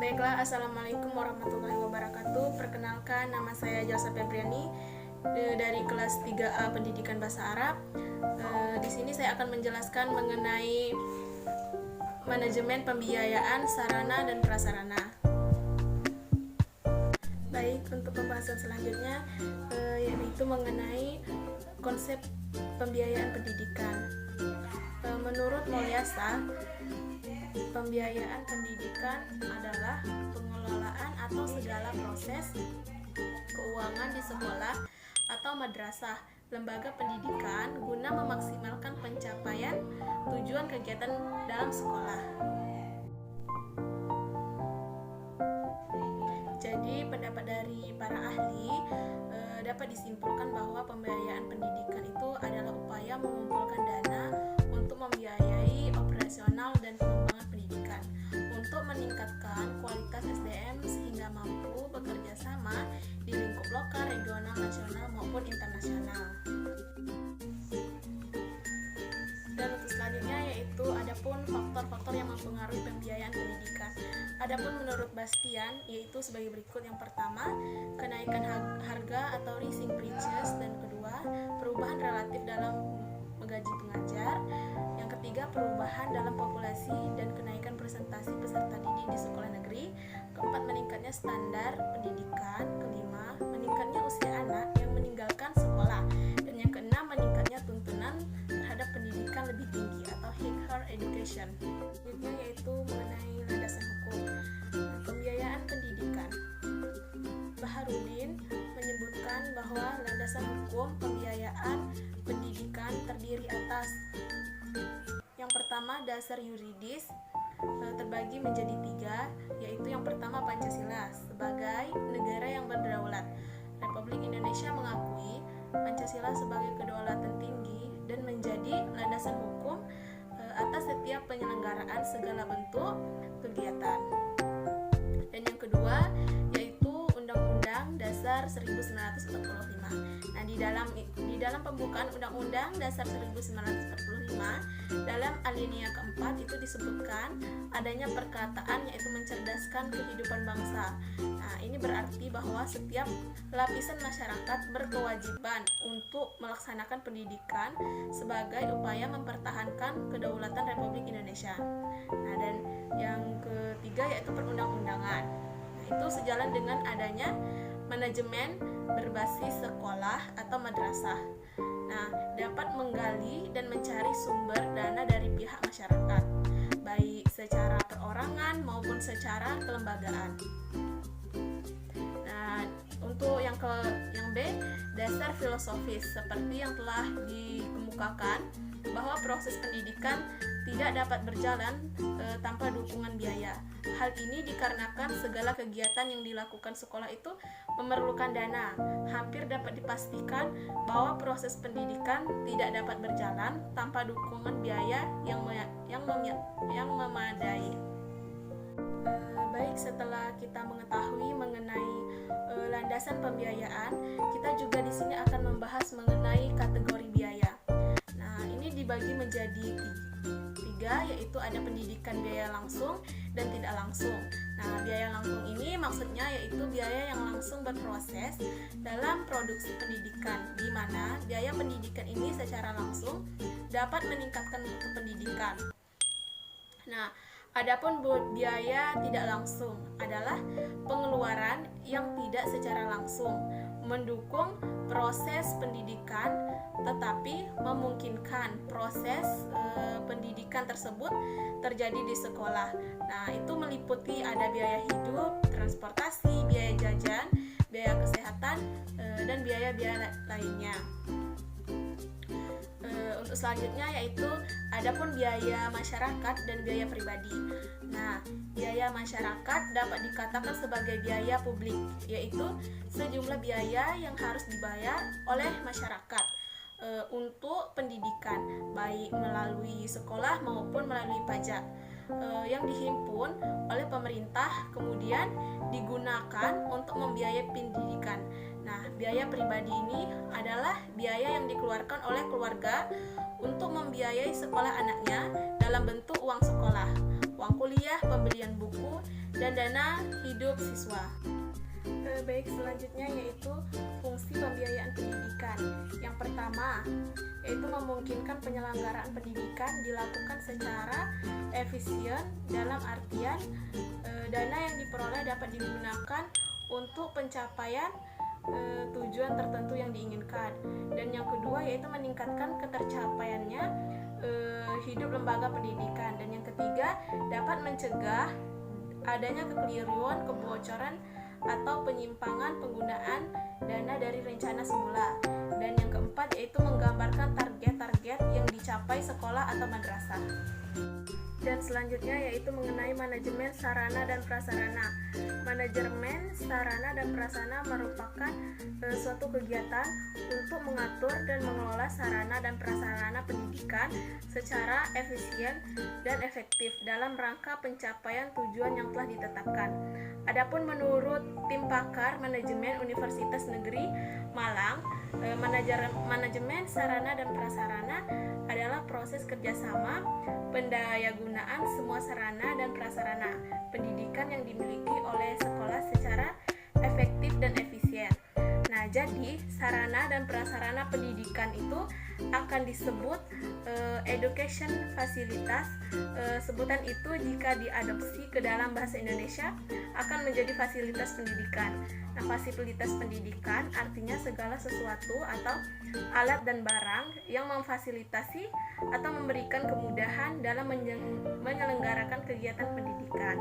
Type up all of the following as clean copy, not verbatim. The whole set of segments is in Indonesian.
Baiklah, Assalamualaikum warahmatullahi wabarakatuh. Perkenalkan, nama saya Jalsa Febriani dari kelas 3A Pendidikan Bahasa Arab. Di sini saya akan menjelaskan mengenai manajemen pembiayaan sarana dan prasarana. Baik, untuk pembahasan selanjutnya yaitu mengenai konsep pembiayaan pendidikan. Menurut Molyasa, pembiayaan pendidikan adalah pengelolaan atau segala proses keuangan di sekolah atau madrasah, lembaga pendidikan guna memaksimalkan pencapaian tujuan kegiatan dalam sekolah. Jadi, pendapat dari para ahli dapat disimpulkan bahwa pembiayaan pendidikan itu adalah upaya mengumpulkan dana untuk membiayai operasional dan pengembangan pendidikan untuk meningkatkan kualitas SDM sehingga mampu bekerja sama di lingkup lokal, regional, nasional maupun internasional. Dan untuk selanjutnya yaitu adapun faktor-faktor yang mempengaruhi pembiayaan pendidikan. Adapun menurut Bastian yaitu sebagai berikut. Yang pertama, kenaikan harga atau rising prices, dan kedua, perubahan relatif dalam gaji pengajar. Yang ketiga, perubahan dalam populasi dan kenaikan presentasi peserta didik di sekolah negeri. Keempat, meningkatnya standar pendidikan. Kelima, meningkatnya usia anak yang meninggalkan sekolah. Dan yang keenam, meningkatnya tuntunan terhadap pendidikan lebih tinggi atau higher education. Selanjutnya yaitu mengenai landasan hukum. Pembiayaan pendidikan. Baharudin menyebutkan bahwa landasan hukum pembiayaan pendidikan terdiri atas yang pertama, dasar yuridis terbagi menjadi 3, yaitu yang pertama, Pancasila sebagai negara yang berdaulat. Republik Indonesia mengakui Pancasila sebagai kedaulatan tinggi dan menjadi landasan hukum atas setiap penyelenggaraan segala bentuk kegiatan. Dan yang kedua yaitu Undang-Undang Dasar 1945. Nah, di dalam pembukaan Undang-Undang Dasar 1945 dalam alinea keempat itu disebutkan adanya perkataan yaitu mencerdaskan kehidupan bangsa. Nah, ini berarti bahwa setiap lapisan masyarakat berkewajiban untuk melaksanakan pendidikan sebagai upaya mempertahankan kedaulatan Republik Indonesia. Nah, dan yang ketiga yaitu perundang-undangan. Nah, itu sejalan dengan adanya manajemen berbasis sekolah atau madrasah. Nah, dapat menggali dan mencari sumber dana dari pihak masyarakat, baik secara perorangan maupun secara kelembagaan. Nah, untuk yang B, dasar filosofis seperti yang telah dikemukakan bahwa proses pendidikan tidak dapat berjalan tanpa dukungan biaya. Hal ini dikarenakan segala kegiatan yang dilakukan sekolah itu memerlukan dana. Hampir dapat dipastikan bahwa proses pendidikan tidak dapat berjalan tanpa dukungan biaya yang memadai. Baik, setelah kita mengetahui mengenai landasan pembiayaan, kita juga di sini akan membahas mengenai kategori biaya. Nah, ini dibagi menjadi 3, yaitu ada pendidikan biaya langsung dan tidak langsung. Nah, biaya langsung ini maksudnya yaitu biaya yang langsung berproses dalam produksi pendidikan, di mana biaya pendidikan ini secara langsung dapat meningkatkan mutu pendidikan. Nah, adapun biaya tidak langsung adalah pengeluaran yang tidak secara langsung mendukung proses pendidikan tetapi memungkinkan proses pendidikan tersebut terjadi di sekolah. Nah, itu meliputi ada biaya hidup, transportasi, biaya jajan, biaya kesehatan, dan biaya-biaya lainnya. Untuk selanjutnya yaitu adapun biaya masyarakat dan biaya pribadi. Nah, biaya masyarakat dapat dikatakan sebagai biaya publik, yaitu sejumlah biaya yang harus dibayar oleh masyarakat untuk pendidikan, baik melalui sekolah maupun melalui pajak yang dihimpun oleh pemerintah kemudian digunakan untuk membiayai pendidikan. Nah, biaya pribadi ini adalah biaya yang dikeluarkan oleh keluarga untuk membiayai sekolah anaknya dalam bentuk uang sekolah, uang kuliah, pembelian buku, dan dana hidup siswa. Baik, selanjutnya yaitu fungsi pembiayaan pendidikan. Yang pertama yaitu memungkinkan penyelenggaraan pendidikan dilakukan secara efisien, dalam artian dana yang diperoleh dapat digunakan untuk pencapaian tujuan tertentu yang diinginkan. Dan yang kedua yaitu meningkatkan ketercapaiannya hidup lembaga pendidikan. Dan yang ketiga dapat mencegah adanya kekeliruan, kebocoran atau penyimpangan penggunaan dana dari rencana semula. Dan yang keempat yaitu menggambarkan target-target yang dicapai sekolah atau madrasah. Dan selanjutnya yaitu mengenai manajemen sarana dan prasarana. Manajemen sarana dan prasarana merupakan suatu kegiatan untuk mengatur dan mengelola sarana dan prasarana pendidikan secara efisien dan efektif dalam rangka pencapaian tujuan yang telah ditetapkan. Adapun menurut tim pakar manajemen Universitas Negeri Malang, manajemen sarana dan prasarana adalah proses kerjasama pendayagunaan semua sarana dan prasarana pendidikan yang dimiliki oleh sekolah secara efektif dan efisien. Nah, jadi sarana dan prasarana pendidikan itu akan disebut education fasilitas. Sebutan itu jika diadopsi ke dalam bahasa Indonesia akan menjadi fasilitas pendidikan. Nah, fasilitas pendidikan artinya segala sesuatu atau alat dan barang yang memfasilitasi atau memberikan kemudahan dalam menyelenggarakan kegiatan pendidikan.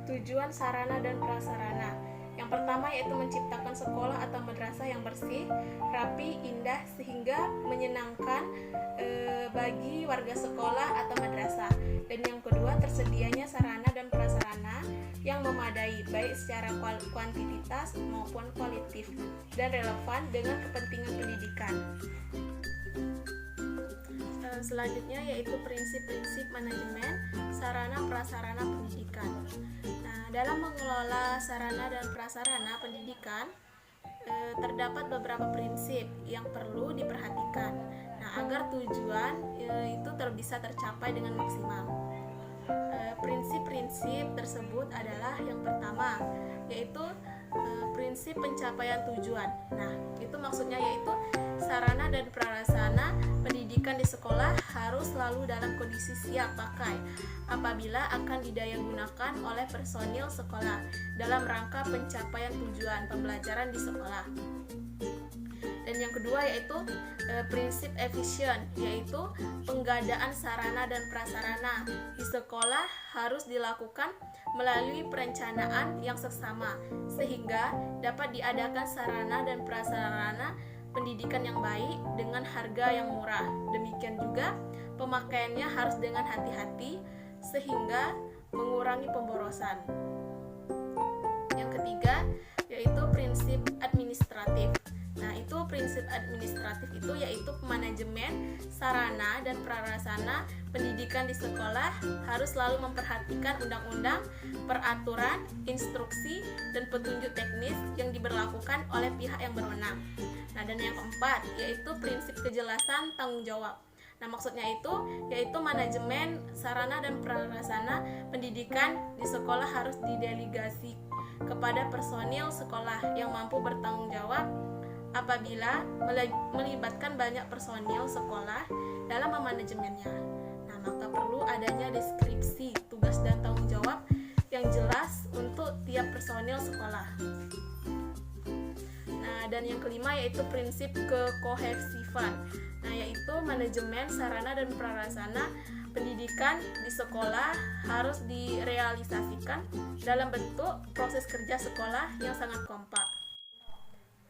Tujuan sarana dan prasarana. Yang pertama yaitu menciptakan sekolah atau madrasah yang bersih, rapi, indah sehingga menyenangkan bagi warga sekolah atau madrasah. Dan yang kedua tersedianya sarana dan prasarana yang memadai baik secara kuantitas maupun kualitatif dan relevan dengan kepentingan pendidikan. Selanjutnya yaitu prinsip-prinsip manajemen sarana prasarana pendidikan. Nah, dalam mengelola sarana dan prasarana pendidikan terdapat beberapa prinsip yang perlu diperhatikan. Nah, agar tujuan itu bisa tercapai dengan maksimal. Prinsip-prinsip tersebut adalah yang pertama yaitu prinsip pencapaian tujuan. Nah, itu maksudnya yaitu sarana dan prasarana pendidikan di sekolah harus selalu dalam kondisi siap pakai apabila akan didayagunakan oleh personil sekolah dalam rangka pencapaian tujuan pembelajaran di sekolah. Dan yang kedua yaitu prinsip efisien, yaitu penggadaan sarana dan prasarana di sekolah harus dilakukan melalui perencanaan yang seksama sehingga dapat diadakan sarana dan prasarana pendidikan yang baik dengan harga yang murah. Demikian juga pemakaiannya harus dengan hati-hati sehingga mengurangi pemborosan. Yang ketiga yaitu prinsip administratif. Nah, itu prinsip administratif itu yaitu manajemen sarana dan prasarana pendidikan di sekolah harus selalu memperhatikan undang-undang, peraturan, instruksi, dan petunjuk teknis yang diberlakukan oleh pihak yang berwenang. Nah, dan yang keempat yaitu prinsip kejelasan tanggung jawab. Nah, maksudnya itu yaitu manajemen sarana dan prasarana pendidikan di sekolah harus didelegasi kepada personil sekolah yang mampu bertanggung jawab apabila melibatkan banyak personil sekolah dalam memanajemennya. Nah, maka perlu adanya deskripsi tugas dan tanggung jawab yang jelas untuk tiap personil sekolah. Nah, dan yang kelima yaitu prinsip kekohesifan. Nah, yaitu manajemen sarana dan prasarana pendidikan di sekolah harus direalisasikan dalam bentuk proses kerja sekolah yang sangat kompak.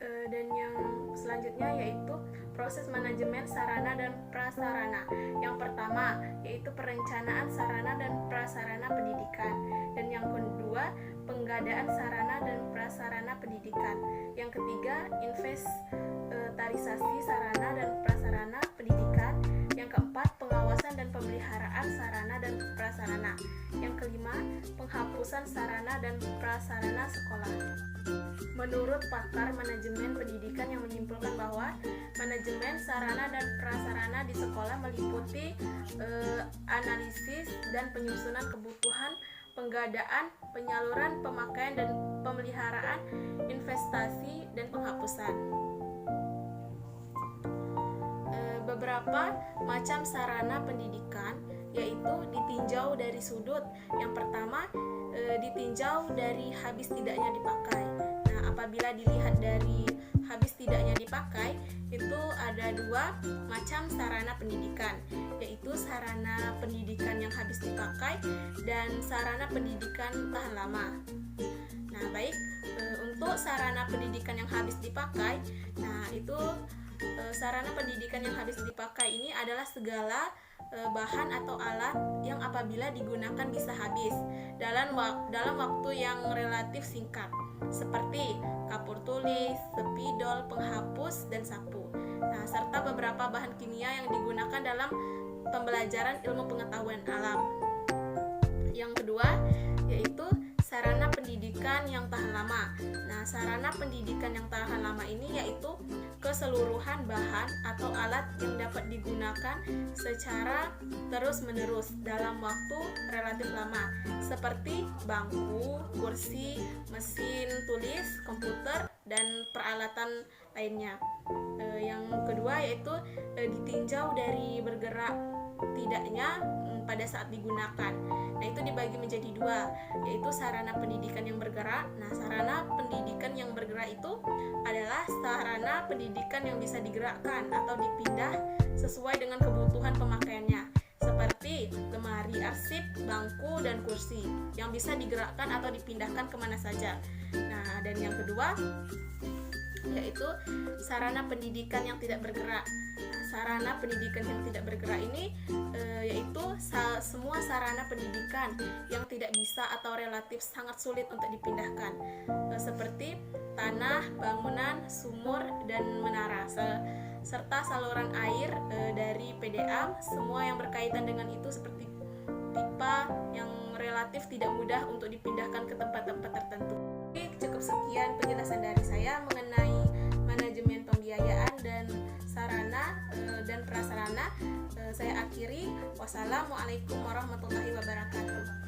Dan yang selanjutnya yaitu proses manajemen sarana dan prasarana. Yang pertama yaitu perencanaan sarana dan prasarana pendidikan, dan yang kedua penggadaan sarana dan prasarana pendidikan. Yang ketiga inventarisasi sarana dan prasarana pendidikan. Yang keempat pengawasan dan pemeliharaan sarana dan prasarana. Yang kelima penghapusan sarana dan prasarana sekolah. Menurut pakar manajemen pendidikan yang menyimpulkan bahwa manajemen sarana dan prasarana di sekolah meliputi analisis dan penyusunan kebutuhan penggadaan, penyaluran, pemakaian dan pemeliharaan, investasi dan penghapusan. Beberapa macam sarana pendidikan yaitu ditinjau dari sudut. Yang pertama, ditinjau dari habis tidaknya dipakai. Nah, apabila dilihat dari habis tidaknya dipakai, itu ada dua macam sarana pendidikan, yaitu sarana pendidikan yang habis dipakai dan sarana pendidikan tahan lama. Nah, baik, untuk sarana pendidikan yang habis dipakai, nah itu sarana pendidikan yang habis dipakai ini adalah segala bahan atau alat yang apabila digunakan bisa habis dalam waktu yang relatif singkat, seperti kapur tulis, spidol, penghapus, dan sapu. Nah, serta beberapa bahan kimia yang digunakan dalam pembelajaran ilmu pengetahuan alam. Yang kedua yaitu sarana pendidikan yang tahan lama. Nah, sarana pendidikan yang tahan lama ini yaitu keseluruhan bahan atau alat yang dapat digunakan secara terus-menerus dalam waktu relatif lama, seperti bangku, kursi, mesin tulis, komputer, dan peralatan lainnya. Yang kedua yaitu ditinjau dari bergerak tidaknya pada saat digunakan. Nah, itu dibagi menjadi dua, yaitu sarana pendidikan yang bergerak. Nah, sarana pendidikan yang bergerak itu adalah sarana pendidikan yang bisa digerakkan atau dipindah sesuai dengan kebutuhan pemakaiannya, seperti lemari arsip, bangku, dan kursi yang bisa digerakkan atau dipindahkan kemana saja. Nah, dan yang kedua yaitu sarana pendidikan yang tidak bergerak. Nah, sarana pendidikan yang tidak bergerak ini yaitu semua sarana pendidikan yang tidak bisa atau relatif sangat sulit untuk dipindahkan, seperti tanah, bangunan, sumur, dan menara, serta saluran air dari PDAM, semua yang berkaitan dengan itu seperti pipa yang relatif tidak mudah untuk dipindahkan ke tempat-tempat tertentu. Cukup sekian penjelasan dari saya mengenai manajemen pembiayaan dan sarana dan prasarana. Saya akhiri. Wassalamualaikum warahmatullahi wabarakatuh.